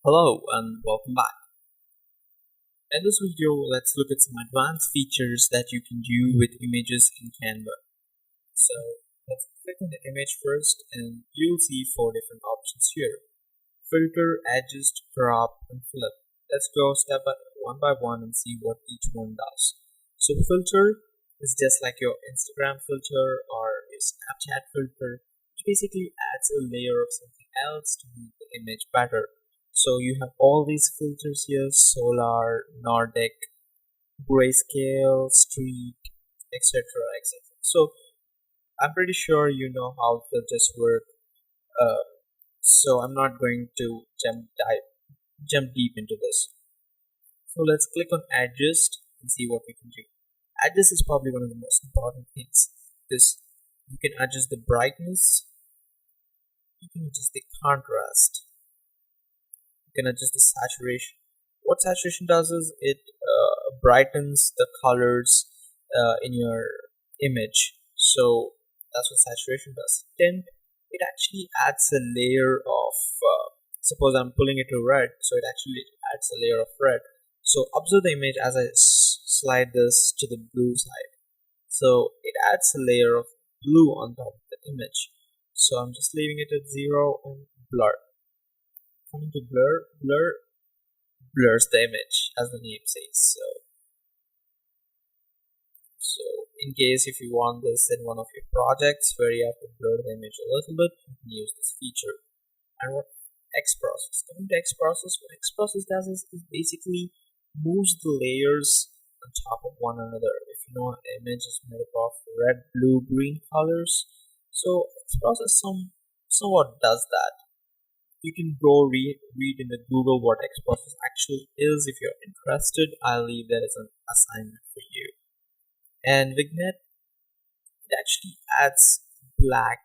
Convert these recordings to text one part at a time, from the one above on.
Hello and welcome back. In this video, let's look at some advanced features that you can do with images in Canva. So let's click on the image first and you'll see four different options here. Filter, adjust, crop, and flip. Let's go one by one and see what each one does. So filter is just like your Instagram filter or your Snapchat filter, which basically adds a layer of something else to make the image better. So you have all these filters here: solar, Nordic, grayscale, streak, etc. etc. So I'm pretty sure you know how filters work. Uh, so I'm not going to jump deep into this. So let's click on adjust and see what we can do. Adjust is probably one of the most important things. This you can adjust the brightness, you can adjust the contrast, you can adjust the saturation. What saturation does is it brightens the colors in your image. So that's what saturation does. Tint, it actually adds a layer of suppose I'm pulling it to red, so it actually adds a layer of red. So observe the image as I slide this to the blue side. So it adds a layer of blue on top of the image. So I'm just leaving it at 0 and blur. Coming to blur blurs the image as the name says. So in case if you want this in one of your projects where you have to blur the image a little bit, you can use this feature. And what X process? Coming to X process, what X process does is it basically moves the layers on top of one another. If you know, an image is made up of red, blue, green colors. So X process somewhat does that. You can go read in the Google what X process actually is. If you're interested, I'll leave that as an assignment for you. And Vignette, it actually adds black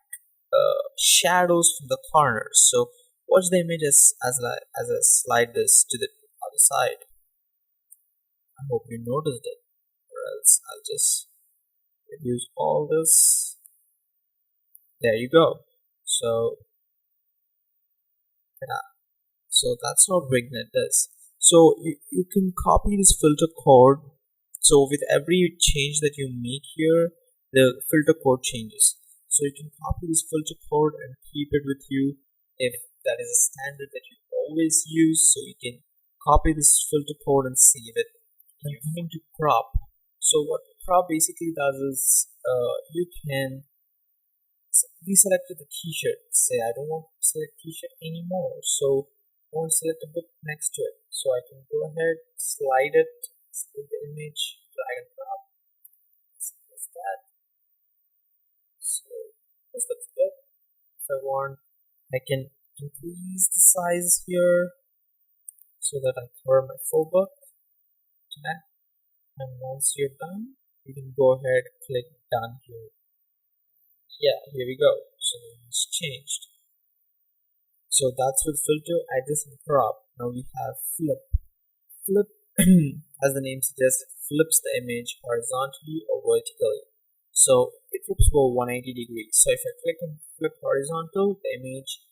shadows from the corners. So watch the image as I slide this to the other side. I hope you noticed it, or else I'll just reduce all this. There you go. So yeah, so that's what Vignette does. So you can copy this filter code. So with every change that you make here, the filter code changes. So you can copy this filter code and keep it with you if that is a standard that you always use. So you can copy this filter code and save it. And coming to crop. So what crop basically does is you can deselect the t-shirt. Say I don't want to select t-shirt anymore. So I want to select a book next to it. So I can go ahead, slide it, select the image, drag and drop. Simple as that. So this looks good. If I want, I can increase the size here so that I cover my full book. Okay. And once you're done, you can go ahead, click done here. Yeah, here we go. So it's changed. So that's with filter, adjust, and crop. Now we have flip. Flip, as the name suggests, flips the image horizontally or vertically. So it flips for 180 degrees. So if I click on flip horizontal, the image,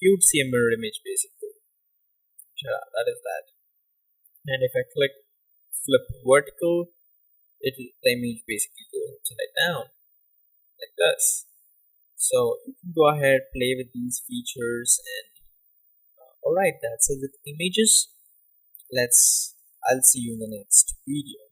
you would see a mirror image basically. Yeah, that is that. And if I click flip vertical, the image basically goes upside down like this. So you can go ahead, play with these features, and alright, that's it with images. I'll see you in the next video.